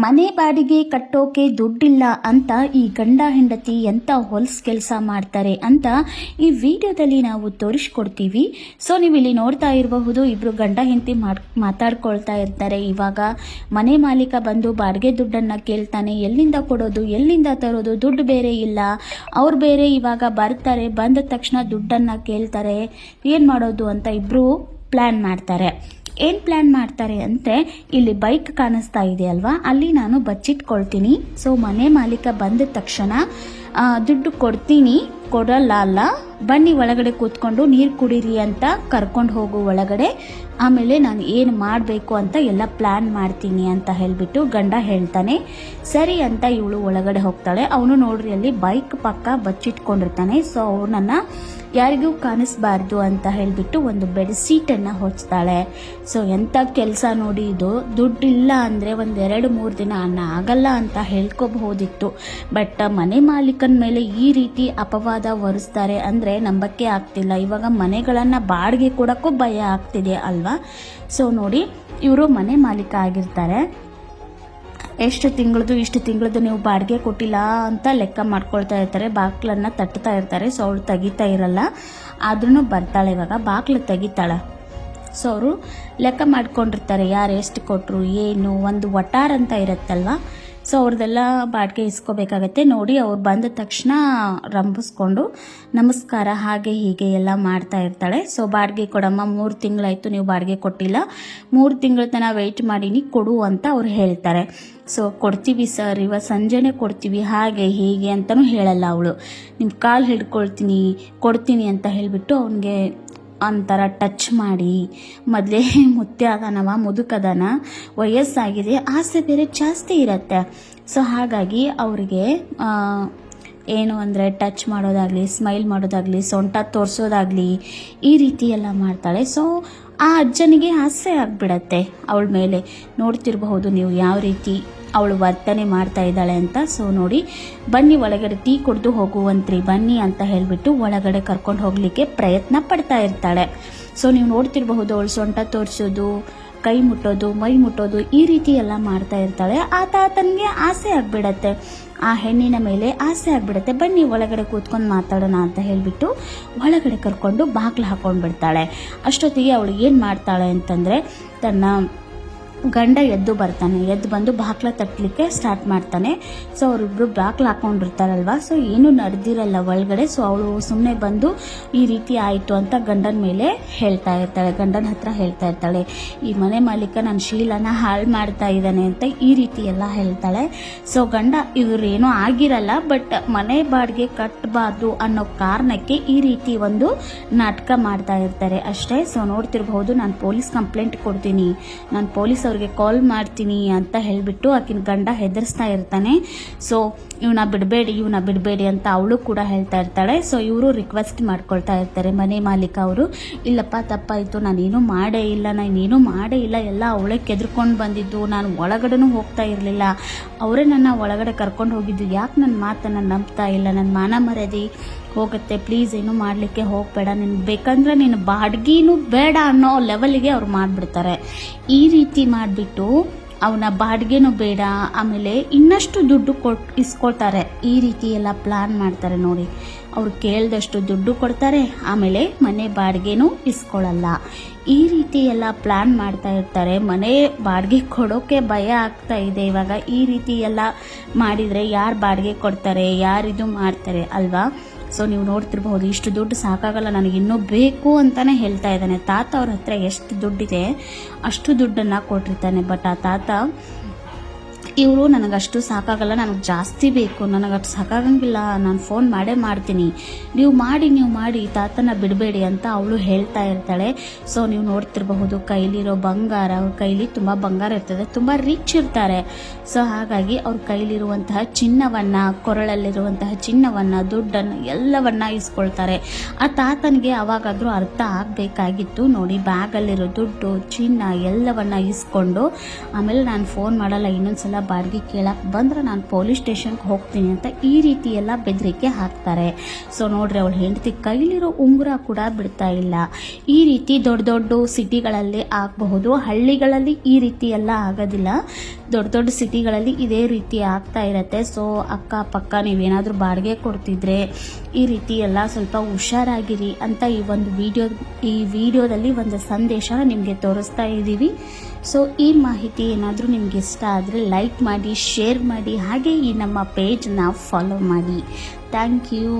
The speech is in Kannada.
ಮನೆ ಬಾಡಿಗೆ ಕಟ್ಟೋಕೆ ದುಡ್ಡಿಲ್ಲ ಅಂತ ಈ ಗಂಡ ಹೆಂಡತಿ ಎಂತ ಹೊಲ್ಸ್ ಕೆಲಸ ಮಾಡ್ತಾರೆ ಅಂತ ಈ ವಿಡಿಯೋದಲ್ಲಿ ನಾವು ತೋರಿಸ್ಕೊಡ್ತೀವಿ. ಸೊ ನೀವು ಇಲ್ಲಿ ನೋಡ್ತಾ ಇರಬಹುದು, ಇಬ್ರು ಗಂಡ ಹೆಂಡತಿ ಮಾತಾಡ್ಕೊಳ್ತಾ ಇರ್ತಾರೆ. ಇವಾಗ ಮನೆ ಮಾಲೀಕ ಬಂದು ಬಾಡಿಗೆ ದುಡ್ಡನ್ನ ಕೇಳ್ತಾನೆ. ಎಲ್ಲಿಂದ ಕೊಡೋದು, ಎಲ್ಲಿಂದ ತರೋದು, ದುಡ್ಡು ಬೇರೆ ಇಲ್ಲ. ಅವ್ರು ಬೇರೆ ಇವಾಗ ಬರ್ತಾರೆ, ಬಂದ ತಕ್ಷಣ ದುಡ್ಡನ್ನ ಕೇಳ್ತಾರೆ. ಏನ್ ಮಾಡೋದು ಅಂತ ಇಬ್ರು ಪ್ಲಾನ್ ಮಾಡ್ತಾರೆ. ಏನು ಪ್ಲ್ಯಾನ್ ಮಾಡ್ತಾರೆ ಅಂತೆ, ಇಲ್ಲಿ ಬೈಕ್ ಕಾಣಿಸ್ತಾ ಇದೆ ಅಲ್ವಾ, ಅಲ್ಲಿ ನಾನು ಬಚ್ಚಿಟ್ಕೊಳ್ತೀನಿ. ಸೊ ಮನೆ ಮಾಲೀಕ ಬಂದ ತಕ್ಷಣ ದುಡ್ಡು ಕೊಡ್ತೀನಿ, ಕೊಡಲ್ಲ ಅಲ್ಲ, ಬನ್ನಿ ಒಳಗಡೆ ಕೂತ್ಕೊಂಡು ನೀರು ಕುಡೀರಿ ಅಂತ ಕರ್ಕೊಂಡು ಹೋಗು ಒಳಗಡೆ. ಆಮೇಲೆ ನಾನು ಏನು ಮಾಡಬೇಕು ಅಂತ ಎಲ್ಲ ಪ್ಲ್ಯಾನ್ ಮಾಡ್ತೀನಿ ಅಂತ ಹೇಳಿಬಿಟ್ಟು ಗಂಡ ಹೇಳ್ತಾನೆ. ಸರಿ ಅಂತ ಇವಳು ಒಳಗಡೆ ಹೋಗ್ತಾಳೆ. ಅವನು ನೋಡ್ರಿ ಅಲ್ಲಿ ಬೈಕ್ ಪಕ್ಕ ಬಚ್ಚಿಟ್ಕೊಂಡಿರ್ತಾನೆ. ಸೊ ಅವನನ್ನು ಯಾರಿಗೂ ಕಾಣಿಸ್ಬಾರ್ದು ಅಂತ ಹೇಳಿಬಿಟ್ಟು ಒಂದು ಬೆಡ್ ಸೀಟನ್ನು ಹೊಚ್ತಾಳೆ. ಸೊ ಎಂಥ ಕೆಲಸ ನೋಡಿ ಇದು. ದುಡ್ಡಿಲ್ಲ ಅಂದರೆ ಒಂದು 2-3 ದಿನ ಅನ್ನ ಆಗಲ್ಲ ಅಂತ ಹೇಳ್ಕೋಬಹುದಿತ್ತು. ಬಟ್ ಮನೆ ಮಾಲೀಕನ ಮೇಲೆ ಈ ರೀತಿ ಅಪವಾದ ಹೊರಿಸ್ತಾರೆ ಅಂದರೆ ನಂಬಕ್ಕೆ ಆಗ್ತಿಲ್ಲ. ಇವಾಗ ಮನೆಗಳನ್ನು ಬಾಡಿಗೆ ಕೊಡೋಕ್ಕೂ ಭಯ ಆಗ್ತಿದೆ ಅಲ್ವಾ. ಸೊ ನೋಡಿ, ಇವರು ಮನೆ ಮಾಲೀಕ ಆಗಿರ್ತಾರೆ. ಎಷ್ಟು ತಿಂಗಳದ್ದು ನೀವು ಬಾಡಿಗೆ ಕೊಟ್ಟಿಲ್ಲ ಅಂತ ಲೆಕ್ಕ ಮಾಡ್ಕೊಳ್ತಾ ಇರ್ತಾರೆ. ಬಾಗ್ಲನ್ನು ತಟ್ತಾ ಇರ್ತಾರೆ. ಸೊ ಅವಳು ತೆಗಿತಾ ಇರಲ್ಲ, ಆದ್ರೂ ಬರ್ತಾಳೆ. ಇವಾಗ ಬಾಗ್ಲು ತೆಗಿತಾಳೆ. ಸೊ ಅವರು ಲೆಕ್ಕ ಮಾಡ್ಕೊಂಡಿರ್ತಾರೆ, ಯಾರು ಎಷ್ಟು ಕೊಟ್ಟರು ಏನು, ಒಂದು ವಟಾರ್ ಅಂತ ಇರುತ್ತಲ್ವ. ಸೊ ಅವ್ರದ್ದೆಲ್ಲ ಬಾಡಿಗೆ ಇಸ್ಕೋಬೇಕಾಗತ್ತೆ. ನೋಡಿ, ಅವ್ರು ಬಂದ ತಕ್ಷಣ ರಂಭಿಸ್ಕೊಂಡು ನಮಸ್ಕಾರ ಹಾಗೆ ಹೀಗೆ ಎಲ್ಲ ಮಾಡ್ತಾ ಇರ್ತಾಳೆ. ಸೊ ಬಾಡಿಗೆ ಕೊಡಮ್ಮ, 3 ತಿಂಗಳಾಯಿತು ನೀವು ಬಾಡಿಗೆ ಕೊಟ್ಟಿಲ್ಲ, 3 ತಿಂಗಳ ತನಕ ವೆಯ್ಟ್ ಮಾಡೀನಿ, ಕೊಡು ಅಂತ ಅವ್ರು ಹೇಳ್ತಾರೆ. ಸೊ ಕೊಡ್ತೀವಿ ಸರ್, ಇವಾಗ ಸಂಜೆನೇ ಕೊಡ್ತೀವಿ ಹಾಗೆ ಹೀಗೆ ಅಂತಲೂ ಹೇಳಲ್ಲ ಅವಳು. ನಿಮ್ಮ ಕಾಲು ಹಿಡ್ಕೊಳ್ತೀನಿ, ಕೊಡ್ತೀನಿ ಅಂತ ಹೇಳಿಬಿಟ್ಟು ಅವನಿಗೆ ಒಂಥರ ಟಚ್ ಮಾಡಿ, ಮೊದಲೇ ಮುದುಕದನ, ವಯಸ್ಸಾಗಿದೆ, ಆಸೆ ಬೇರೆ ಜಾಸ್ತಿ ಇರುತ್ತೆ. ಸೊ ಹಾಗಾಗಿ ಅವರಿಗೆ ಏನು ಅಂದರೆ ಟಚ್ ಮಾಡೋದಾಗಲಿ, ಸ್ಮೈಲ್ ಮಾಡೋದಾಗಲಿ, ಸೊಂಟ ತೋರಿಸೋದಾಗಲಿ ಈ ರೀತಿ ಎಲ್ಲ ಮಾಡ್ತಾಳೆ. ಸೊ ಆ ಅಜ್ಜನಿಗೆ ಆಸೆ ಆಗಿಬಿಡತ್ತೆ ಅವಳ ಮೇಲೆ. ನೋಡ್ತಿರಬಹುದು ನೀವು ಯಾವ ರೀತಿ ಅವಳು ವರ್ತನೆ ಮಾಡ್ತಾ ಇದ್ದಾಳೆ ಅಂತ. ಸೊ ನೋಡಿ, ಬನ್ನಿ ಒಳಗಡೆ ಟೀ ಕುಡಿದು ಹೋಗುವಂತ್ರಿ ಬನ್ನಿ ಅಂತ ಹೇಳಿಬಿಟ್ಟು ಒಳಗಡೆ ಕರ್ಕೊಂಡು ಹೋಗಲಿಕ್ಕೆ ಪ್ರಯತ್ನ ಪಡ್ತಾ ಇರ್ತಾಳೆ. ಸೊ ನೀವು ನೋಡ್ತಿರಬಹುದು, ಅವಳು ಸೊಂಟ ತೋರಿಸೋದು, ಕೈ ಮುಟ್ಟೋದು, ಮೈ ಮುಟ್ಟೋದು ಈ ರೀತಿ ಎಲ್ಲ ಮಾಡ್ತಾ ಇರ್ತಾಳೆ. ಆತನಿಗೆ ಆಸೆ ಆಗಿಬಿಡತ್ತೆ, ಆ ಹೆಣ್ಣಿನ ಮೇಲೆ ಆಸೆ ಆಗಿಬಿಡುತ್ತೆ. ಬನ್ನಿ ಒಳಗಡೆ ಕೂತ್ಕೊಂಡು ಮಾತಾಡೋಣ ಅಂತ ಹೇಳಿಬಿಟ್ಟು ಒಳಗಡೆ ಕರ್ಕೊಂಡು ಬಾಗಿಲು ಹಾಕೊಂಡು ಬಿಡ್ತಾಳೆ. ಅಷ್ಟೊತ್ತಿಗೆ ಅವಳು ಏನು ಮಾಡ್ತಾಳೆ ಅಂತಂದರೆ, ತನ್ನ ಗಂಡ ಎದ್ದು ಬಂದು ಬಾಗ್ಲ ತಟ್ಟಲಿಕ್ಕೆ ಸ್ಟಾರ್ಟ್ ಮಾಡ್ತಾನೆ. ಸೊ ಅವರಿಬ್ಬರು ಬಾಗ್ಲು ಹಾಕೊಂಡಿರ್ತಾರಲ್ವ. ಸೊ ಏನೂ ನಡೆದಿರಲ್ಲ ಒಳಗಡೆ. ಸೊ ಅವಳು ಸುಮ್ಮನೆ ಬಂದು ಈ ರೀತಿ ಆಯಿತು ಅಂತ ಗಂಡನ ಮೇಲೆ ಹೇಳ್ತಾ ಇರ್ತಾಳೆ, ಗಂಡನ ಹತ್ರ ಹೇಳ್ತಾ ಇರ್ತಾಳೆ, ಈ ಮನೆ ಮಾಲೀಕ ನನ್ನ ಶೀಲನ ಹಾಳು ಮಾಡ್ತಾ ಇದ್ದಾನೆ ಅಂತ ಈ ರೀತಿ ಎಲ್ಲ ಹೇಳ್ತಾಳೆ. ಸೊ ಗಂಡ ಇವರೇನೂ ಆಗಿರಲ್ಲ, ಬಟ್ ಮನೆ ಬಾಡಿಗೆ ಕಟ್ಟಬಾರ್ದು ಅನ್ನೋ ಕಾರಣಕ್ಕೆ ಈ ರೀತಿ ಒಂದು ನಾಟಕ ಮಾಡ್ತಾ ಇರ್ತಾರೆ ಅಷ್ಟೇ. ಸೊ ನೋಡ್ತಿರ್ಬಹುದು, ನಾನು ಪೊಲೀಸ್ ಕಂಪ್ಲೇಂಟ್ ಕೊಡ್ತೀನಿ, ನಾನು ಪೊಲೀಸ್ ಅವ್ರಿಗೆ ಕಾಲ್ ಮಾಡ್ತೀನಿ ಅಂತ ಹೇಳಿಬಿಟ್ಟು ಆಕಿನ ಗಂಡ ಹೆದರ್ಸ್ತಾ ಇರ್ತಾನೆ. ಸೊ ಇವನ್ನ ಬಿಡಬೇಡಿ ಅಂತ ಅವಳು ಕೂಡ ಹೇಳ್ತಾ ಇರ್ತಾಳೆ. ಸೊ ಇವರು ರಿಕ್ವೆಸ್ಟ್ ಮಾಡ್ಕೊಳ್ತಾ ಇರ್ತಾರೆ ಮನೆ ಮಾಲೀಕ ಅವರು, ಇಲ್ಲಪ್ಪ ತಪ್ಪಾಯಿತು, ನಾನೇನು ಮಾಡೇ ಇಲ್ಲ, ಎಲ್ಲ ಅವಳೇ ಕೆದ್ರಕೊಂಡು ಬಂದಿದ್ದು, ನಾನು ಒಳಗಡೆನೂ ಹೋಗ್ತಾ ಇರಲಿಲ್ಲ, ಅವರೇ ನನ್ನ ಒಳಗಡೆ ಕರ್ಕೊಂಡು ಹೋಗಿದ್ದು, ಯಾಕೆ ನನ್ನ ಮಾತನ್ನು ನಂಬ್ತಾ ಇಲ್ಲ, ನನ್ನ ಮಾನ ಮರ್ಯಾದೆ ಹೋಗುತ್ತೆ, ಪ್ಲೀಸ್ ಏನೂ ಮಾಡಲಿಕ್ಕೆ ಹೋಗಬೇಡ, ನಿನ್ಗೆ ಬೇಕಂದ್ರೆ ನಿನ್ನ ಬಾಡಿಗೆನೂ ಬೇಡ ಅನ್ನೋ ಲೆವೆಲ್ಗೆ ಅವ್ರು ಮಾಡಿಬಿಡ್ತಾರೆ. ಈ ರೀತಿ ಮಾಡಿಬಿಟ್ಟು ಅವನ ಬಾಡಿಗೆನೂ ಬೇಡ, ಆಮೇಲೆ ಇನ್ನಷ್ಟು ದುಡ್ಡು ಇಸ್ಕೊಳ್ತಾರೆ. ಈ ರೀತಿ ಎಲ್ಲ ಪ್ಲಾನ್ ಮಾಡ್ತಾರೆ ನೋಡಿ. ಅವ್ರು ಕೇಳಿದಷ್ಟು ದುಡ್ಡು ಕೊಡ್ತಾರೆ, ಆಮೇಲೆ ಮನೆ ಬಾಡಿಗೆನೂ ಇಸ್ಕೊಳ್ಳಲ್ಲ. ಈ ರೀತಿ ಎಲ್ಲ ಪ್ಲಾನ್ ಮಾಡ್ತಾ ಇರ್ತಾರೆ. ಮನೆ ಬಾಡಿಗೆ ಕೊಡೋಕೆ ಭಯ ಆಗ್ತಾ ಇದೆ ಇವಾಗ. ಈ ರೀತಿ ಎಲ್ಲ ಮಾಡಿದರೆ ಯಾರು ಬಾಡಿಗೆ ಕೊಡ್ತಾರೆ, ಯಾರಿದು ಮಾಡ್ತಾರೆ ಅಲ್ವಾ. ಸೊ ನೀವು ನೋಡ್ತಿರ್ಬಹುದು, ಇಷ್ಟು ದುಡ್ಡು ಸಾಕಾಗಲ್ಲ, ನನಗೆ ಇನ್ನೂ ಬೇಕು ಅಂತಲೇ ಹೇಳ್ತಾ ಇದ್ದಾನೆ. ತಾತ ಅವ್ರ ಹತ್ರ ಎಷ್ಟು ದುಡ್ಡಿದೆ ಅಷ್ಟು ದುಡ್ಡನ್ನು ಕೊಟ್ಟಿರ್ತಾನೆ. ಬಟ್ ಆ ತಾತ ಇವರು ನನಗಷ್ಟು ಸಾಕಾಗಲ್ಲ, ನನಗೆ ಜಾಸ್ತಿ ಬೇಕು, ನನಗಷ್ಟು ಸಾಕಾಗಂಗಿಲ್ಲ, ನಾನು ಫೋನ್ ಮಾಡ್ತೀನಿ, ನೀವು ಮಾಡಿ ತಾತನ ಬಿಡಬೇಡಿ ಅಂತ ಅವಳು ಹೇಳ್ತಾ ಇರ್ತಾಳೆ. ಸೊ ನೀವು ನೋಡ್ತಿರಬಹುದು, ಕೈಲಿರೋ ಬಂಗಾರ, ಅವ್ರ ಕೈಲಿ ತುಂಬ ಬಂಗಾರ ಇರ್ತದೆ, ತುಂಬ ರಿಚ್ ಇರ್ತಾರೆ. ಸೊ ಹಾಗಾಗಿ ಅವ್ರ ಕೈಲಿರುವಂತಹ ಚಿನ್ನವನ್ನು, ಕೊರಳಲ್ಲಿರುವಂತಹ ಚಿನ್ನವನ್ನು, ದುಡ್ಡನ್ನು ಎಲ್ಲವನ್ನ ಇಸ್ಕೊಳ್ತಾರೆ. ಆ ತಾತನಿಗೆ ಅವಾಗಾದರೂ ಅರ್ಥ ಆಗಬೇಕಾಗಿತ್ತು. ನೋಡಿ, ಬ್ಯಾಗಲ್ಲಿರೋ ದುಡ್ಡು, ಚಿನ್ನ ಎಲ್ಲವನ್ನ ಇಸ್ಕೊಂಡು, ಆಮೇಲೆ ನಾನು ಫೋನ್ ಮಾಡಲ್ಲ, ಇನ್ನೊಂದ್ಸಲ ಬಾಡಿಗೆ ಕೇಳಕ್ಕೆ ಬಂದ್ರೆ ನಾನು ಪೊಲೀಸ್ ಸ್ಟೇಷನ್ಗೆ ಹೋಗ್ತೀನಿ ಅಂತ ಈ ರೀತಿ ಎಲ್ಲ ಬೆದರಿಕೆ ಹಾಕ್ತಾರೆ. ಸೊ ನೋಡ್ರಿ, ಅವಳ ಹೆಂಡತಿ ಕೈಲಿರೋ ಉಂಗುರ ಕೂಡ ಬಿಡ್ತಾ ಇಲ್ಲ. ಈ ರೀತಿ ದೊಡ್ಡ ದೊಡ್ಡ ಸಿಟಿಗಳಲ್ಲಿ ಆಗಬಹುದು, ಹಳ್ಳಿಗಳಲ್ಲಿ ಈ ರೀತಿ ಎಲ್ಲ ಆಗೋದಿಲ್ಲ. ದೊಡ್ಡ ದೊಡ್ಡ ಸಿಟಿಗಳಲ್ಲಿ ಇದೇ ರೀತಿ ಆಗ್ತಾ ಇರತ್ತೆ. ಸೊ ಅಕ್ಕಪಕ್ಕ ನೀವೇನಾದರೂ ಬಾಡಿಗೆ ಕೊಡ್ತಿದ್ರೆ ಈ ರೀತಿ ಎಲ್ಲ ಸ್ವಲ್ಪ ಹುಷಾರಾಗಿರಿ ಅಂತ ಈ ವಿಡಿಯೋದಲ್ಲಿ ಒಂದು ಸಂದೇಶನ ನಿಮಗೆ ತೋರಿಸ್ತಾ ಇದ್ದೀವಿ. ಸೊ ಈ ಮಾಹಿತಿ ಏನಾದರೂ ನಿಮ್ಗೆ ಇಷ್ಟ ಆದರೆ ಲೈಕ್ ಮಾಡಿ, ಶೇರ್ ಮಾಡಿ, ಹಾಗೆ ಈ ನಮ್ಮ ಪೇಜ್ನ ಫಾಲೋ ಮಾಡಿ. Thank you.